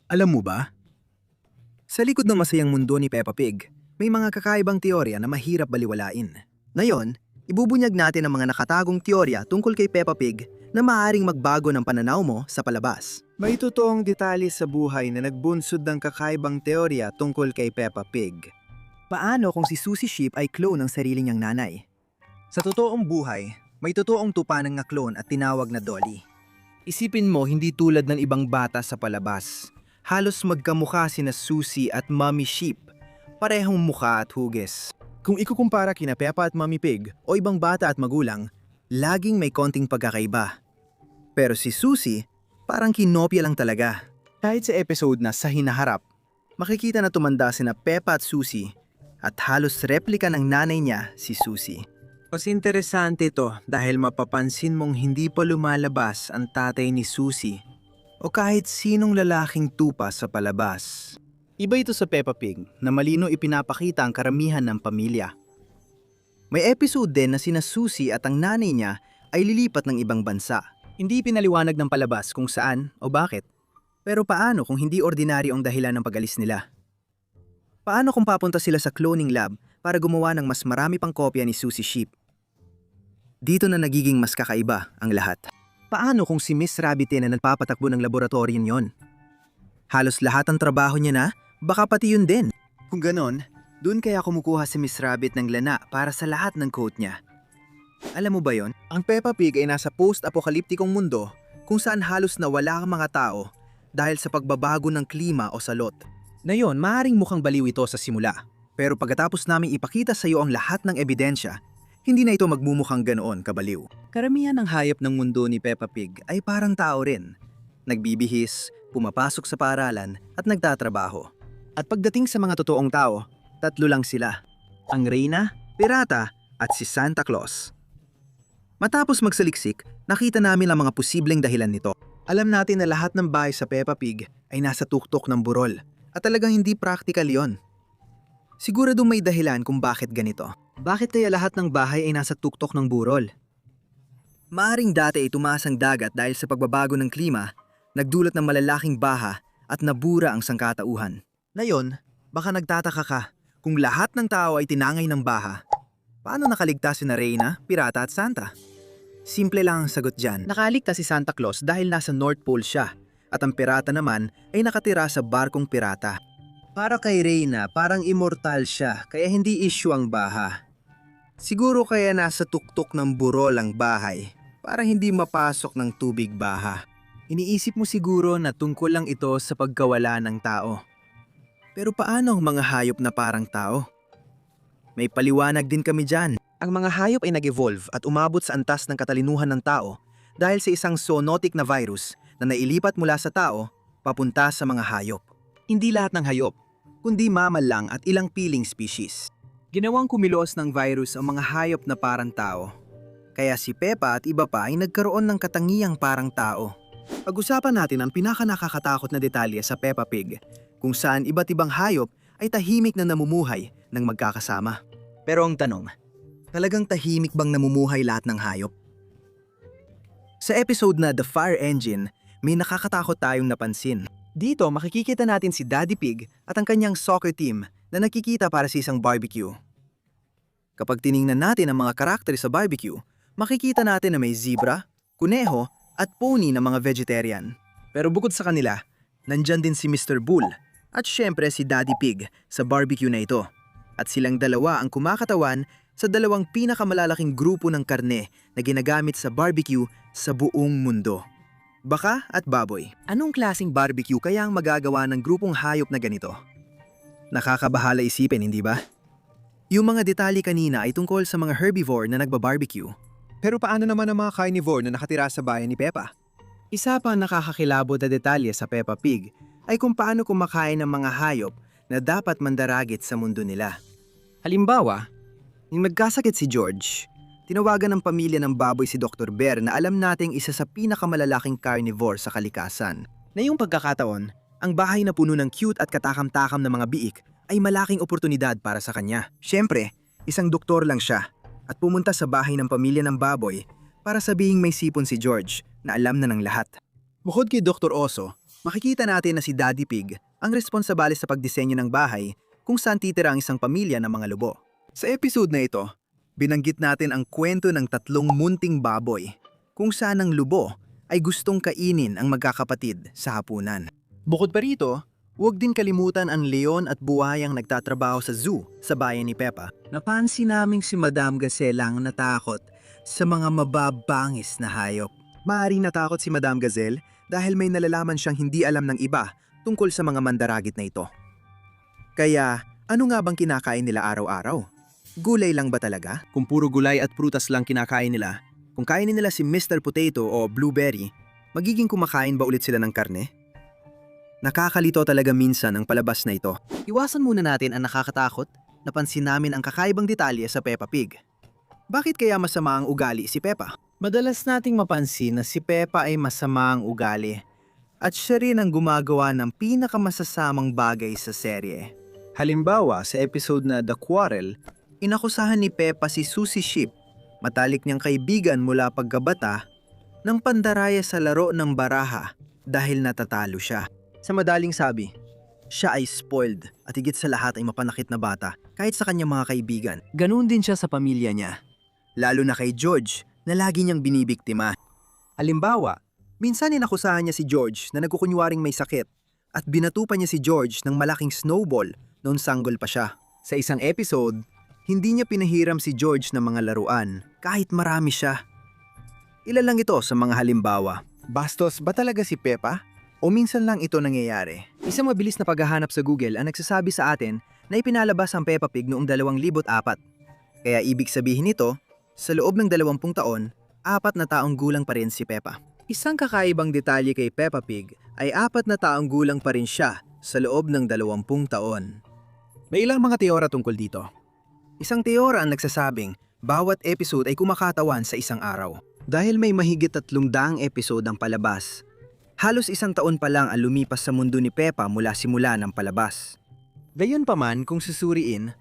Alam mo ba? Sa likod ng masayang mundo ni Peppa Pig, may mga kakaibang teorya na mahirap baliwalain. Ngayon, ibubunyag natin ang mga nakatagong teorya tungkol kay Peppa Pig na maaaring magbago ng pananaw mo sa palabas. May totoong detalye sa buhay na nagbunsod ng kakaibang teorya tungkol kay Peppa Pig. Paano kung si Susie Sheep ay clone ng sarili niyang nanay? Sa totoong buhay, may totoong tupanan nga clone at tinawag na Dolly. Isipin mo hindi tulad ng ibang bata sa palabas. Halos magkamukha sina Susie at Mommy Sheep. Parehong mukha at hugis. Kung ikukumpara kina Peppa at Mommy Pig o ibang bata at magulang, laging may konting pagkakaiba. Pero si Susie, parang kinopya lang talaga. Kahit sa episode na sa hinaharap, makikita na tumanda sina Peppa at Susie at halos replika ng nanay niya si Susie. Mas interesante ito dahil mapapansin mong hindi pa lumalabas ang tatay ni Susie o kahit sinong lalaking tupa sa palabas. Iba ito sa Peppa Pig na malino ipinapakita ang karamihan ng pamilya. May episode din na sina Susie at ang nanay niya ay lilipat ng ibang bansa. Hindi pinaliwanag ng palabas kung saan o bakit. Pero paano kung hindi ordinaryo ang dahilan ng pag-alis nila? Paano kung papunta sila sa cloning lab para gumawa ng mas marami pang kopya ni Susie Sheep? Dito na nagiging mas kakaiba ang lahat. Paano kung si Miss Rabbit na nagpapatakbo ng laboratorio niyon? Halos lahat ng trabaho niya na, baka pati yun din. Kung ganon, dun kaya kumukuha si Miss Rabbit ng lana para sa lahat ng coat niya. Alam mo ba yon? Ang Peppa Pig ay nasa post-apokaliptikong mundo kung saan halos nawala ang mga tao dahil sa pagbabago ng klima o salot. Na yon, maaaring mukhang baliw ito sa simula. Pero pagkatapos naming ipakita sa iyo ang lahat ng ebidensya, hindi na ito magmumukhang ganoon kabaliw. Karamihan ng hayop ng mundo ni Peppa Pig ay parang tao rin. Nagbibihis, pumapasok sa paaralan at nagtatrabaho. At pagdating sa mga totoong tao, tatlo lang sila. Ang Reyna, Pirata at si Santa Claus. Matapos magsaliksik, nakita namin ang mga posibleng dahilan nito. Alam natin na lahat ng bahay sa Peppa Pig ay nasa tuktok ng burol at talagang hindi practical yon. Siguradong may dahilan kung bakit ganito. Bakit kaya lahat ng bahay ay nasa tuktok ng burol? Maaring dati ay tumaas ang dagat dahil sa pagbabago ng klima, nagdulot ng malalaking baha at nabura ang sangkatauhan. Ngayon, baka nagtataka ka kung lahat ng tao ay tinangay ng baha. Paano nakaligtas si Reyna, Pirata at Santa? Simple lang ang sagot dyan. Nakaligtas si Santa Claus dahil nasa North Pole siya at ang pirata naman ay nakatira sa barkong pirata. Para kay Reyna, parang immortal siya kaya hindi issue ang baha. Siguro kaya nasa tuktok ng burol ang bahay para hindi mapasok ng tubig baha. Iniisip mo siguro na tungkol lang ito sa pagkawala ng tao. Pero paano ang mga hayop na parang tao? May paliwanag din kami dyan. Ang mga hayop ay nag-evolve at umabot sa antas ng katalinuhan ng tao dahil sa isang zoonotic na virus na nailipat mula sa tao papunta sa mga hayop. Hindi lahat ng hayop, kundi mammal lang at ilang piling species. Ginawang kumilos ng virus ang mga hayop na parang tao. Kaya si Peppa at iba pa ay nagkaroon ng katangiyang parang tao. Pag-usapan natin ang pinakanakakatakot na detalye sa Peppa Pig, kung saan iba't ibang hayop ay tahimik na namumuhay ng magkakasama. Pero ang tanong, talagang tahimik bang namumuhay lahat ng hayop? Sa episode na The Fire Engine, may nakakatakot tayong napansin. Dito makikita natin si Daddy Pig at ang kanyang soccer team na nakikita para sa isang barbecue. Kapag tiningnan natin ang mga karakter sa barbecue, makikita natin na may zebra, kuneho at pony na mga vegetarian. Pero bukod sa kanila, nandyan din si Mr. Bull at syempre si Daddy Pig sa barbecue na ito. At silang dalawa ang kumakatawan sa dalawang pinakamalalaking grupo ng karne na ginagamit sa barbecue sa buong mundo. Baka at baboy. Anong klaseng barbecue kaya ang magagawa ng grupong hayop na ganito? Nakakabahala isipin, hindi ba? Yung mga detalye kanina ay tungkol sa mga herbivore na nagba-barbecue. Pero paano naman ang mga carnivore na nakatira sa bayan ni Peppa? Isa pang nakakakilabot na detalye sa Peppa Pig ay kung paano kumakain ng mga hayop na dapat mandaragit sa mundo nila. Halimbawa, nung nagkasakit si George, tinawagan ng pamilya ng baboy si Dr. Bear na alam nating isa sa pinakamalalaking carnivore sa kalikasan. Na yung pagkakataon, ang bahay na puno ng cute at katakam-takam na mga biik ay malaking oportunidad para sa kanya. Siyempre, isang doktor lang siya at pumunta sa bahay ng pamilya ng baboy para sabihing may sipon si George na alam na ng lahat. Bukod kay Dr. Oso, Makikita natin na si Daddy Pig ang responsable sa pagdisenyo ng bahay kung saan titira ang isang pamilya ng mga lubo. Sa episode na ito, binanggit natin ang kwento ng tatlong munting baboy kung saan ang lubo ay gustong kainin ang magkakapatid sa hapunan. Bukod pa rito, huwag din kalimutan ang leon at buhayang nagtatrabaho sa zoo sa bayan ni Peppa. Napansin naming si Madam Gazelle ang natakot sa mga mababangis na hayop. Maaaring natakot si Madam Gazelle dahil may nalalaman siyang hindi alam ng iba tungkol sa mga mandaragit na ito. Kaya, ano nga bang kinakain nila araw-araw? Gulay lang ba talaga? Kung puro gulay at prutas lang kinakain nila, kung kainin nila si Mr. Potato o Blueberry, magiging kumakain ba ulit sila ng karne? Nakakalito talaga minsan ang palabas na ito. Iwasan muna natin ang nakakatakot. Napansin namin ang kakaibang detalye sa Peppa Pig. Bakit kaya masama ang ugali si Peppa? Madalas nating mapansin na si Peppa ay masama ang ugali. At siya rin ang gumagawa ng pinakamasasamang bagay sa serye. Halimbawa, sa episode na The Quarrel, inakusahan ni Peppa si Susie Sheep, matalik niyang kaibigan mula pagkabata, ng pandaraya sa laro ng baraha dahil natatalo siya. Sa madaling sabi, siya ay spoiled at higit sa lahat ay mapanakit na bata kahit sa kanyang mga kaibigan. Ganoon din siya sa pamilya niya. Lalo na kay George na lagi niyang binibiktima. Halimbawa, minsan inakusahan niya si George na nagkukunwaring may sakit at binatupan niya si George ng malaking snowball noon sanggol pa siya. Sa isang episode, hindi niya pinahiram si George ng mga laruan kahit marami siya. Ilan lang ito sa mga halimbawa. Bastos ba talaga si Peppa? O minsan lang ito nangyayari? Isang mabilis na paghahanap sa Google ang nagsasabi sa atin na ipinalabas ang Peppa Pig noong 2004. Kaya ibig sabihin nito, sa loob ng 20 taon, 4 na taong gulang pa rin si Peppa. Isang kakaibang detalye kay Peppa Pig ay 4 na taong gulang pa rin siya sa loob ng 20 taon. May ilang mga teorya tungkol dito. Isang teorya ang nagsasabing bawat episode ay kumakatawan sa isang araw. Dahil may mahigit 300 episode ang palabas, halos 1 taon pa lang ang lumipas sa mundo ni Peppa mula simula ng palabas. Gayunpaman kung susuriin,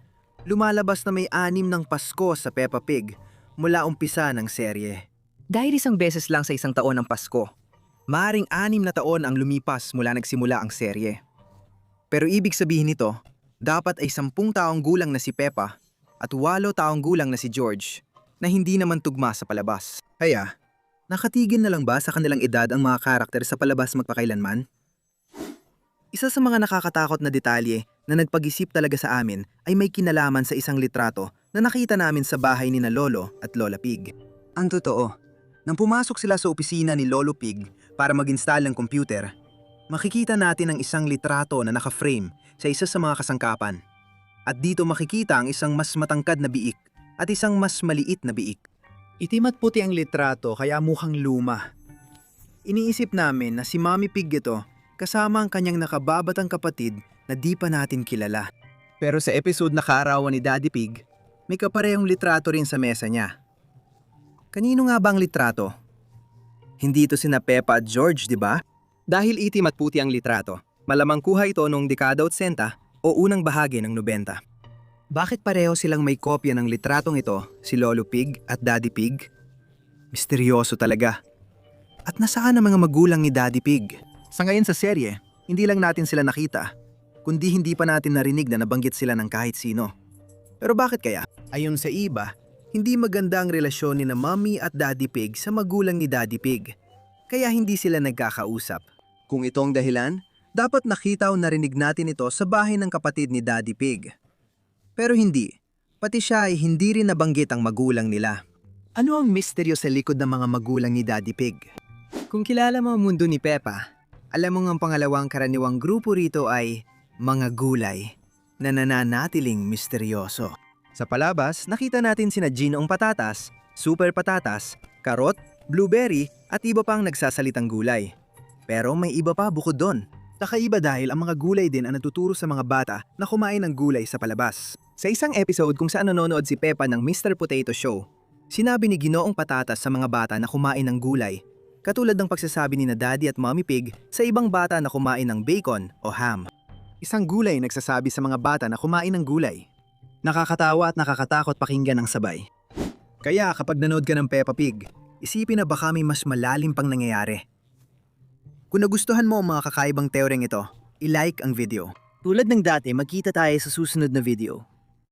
lumalabas na may 6 ng Pasko sa Peppa Pig mula umpisa ng serye. Dahil 1 beses lang sa 1 taon ng Pasko, maaring 6 na taon ang lumipas mula nagsimula ang serye. Pero ibig sabihin nito, dapat ay 10 taong gulang na si Peppa at 8 taong gulang na si George na hindi naman tugma sa palabas. Kaya, nakatigil na lang ba sa kanilang edad ang mga karakter sa palabas magpakailanman? Isa sa mga nakakatakot na detalye na nagpag-isip talaga sa amin ay may kinalaman sa isang litrato na nakita namin sa bahay ni na Lolo at Lola Pig. Ang totoo, nang pumasok sila sa opisina ni Lolo Pig para mag-install ng computer, makikita natin ang isang litrato na naka-frame sa isa sa mga kasangkapan. At dito makikita ang isang mas matangkad na biik at isang mas maliit na biik. Itim at puti ang litrato kaya mukhang luma. Iniisip namin na si Mommy Pig ito kasama ang kanyang nakababatang kapatid na di pa natin kilala. Pero sa episode na kaarawan ni Daddy Pig, may kaparehong litrato rin sa mesa niya. Kanino nga ba ang litrato? Hindi ito sina Peppa at George, di ba? Dahil itim at puti ang litrato, malamang kuha ito noong dekada 80 o unang bahagi ng 90. Bakit pareho silang may kopya ng litratong ito, si Lolo Pig at Daddy Pig? Misteryoso talaga. At nasaan ang mga magulang ni Daddy Pig? Sa ngayon sa serye, hindi lang natin sila nakita, kundi hindi pa natin narinig na nabanggit sila ng kahit sino. Pero bakit kaya? Ayon sa iba, hindi maganda ang relasyon ni na Mommy at Daddy Pig sa magulang ni Daddy Pig, kaya hindi sila nagkakausap. Kung itong dahilan, dapat nakita o narinig natin ito sa bahay ng kapatid ni Daddy Pig. Pero hindi, pati siya ay hindi rin nabanggit ang magulang nila. Ano ang misteryo sa likod ng mga magulang ni Daddy Pig? Kung kilala mo ang mundo ni Peppa, alam mo ang pangalawang karaniwang grupo rito ay mga gulay na nananatiling misteryoso. Sa palabas, nakita natin sina Ginoong Patatas, Super Patatas, Karot, Blueberry at iba pang nagsasalitang gulay. Pero may iba pa bukod doon. Kakaiba dahil ang mga gulay din ang natuturo sa mga bata na kumain ng gulay sa palabas. Sa isang episode kung saan nanonood si Peppa ng Mr. Potato Show, sinabi ni Ginoong Patatas sa mga bata na kumain ng gulay, katulad ng pagsasabi ni na Daddy at Mommy Pig sa ibang bata na kumain ng bacon o ham. Isang gulay nagsasabi sa mga bata na kumain ng gulay. Nakakatawa at nakakatakot pakinggan ng sabay. Kaya kapag nanood ka ng Peppa Pig, isipin na baka may mas malalim pang nangyayari. Kung nagustuhan mo ang mga kakaibang teoryang ito, i-like ang video. Tulad ng dati, magkita tayo sa susunod na video.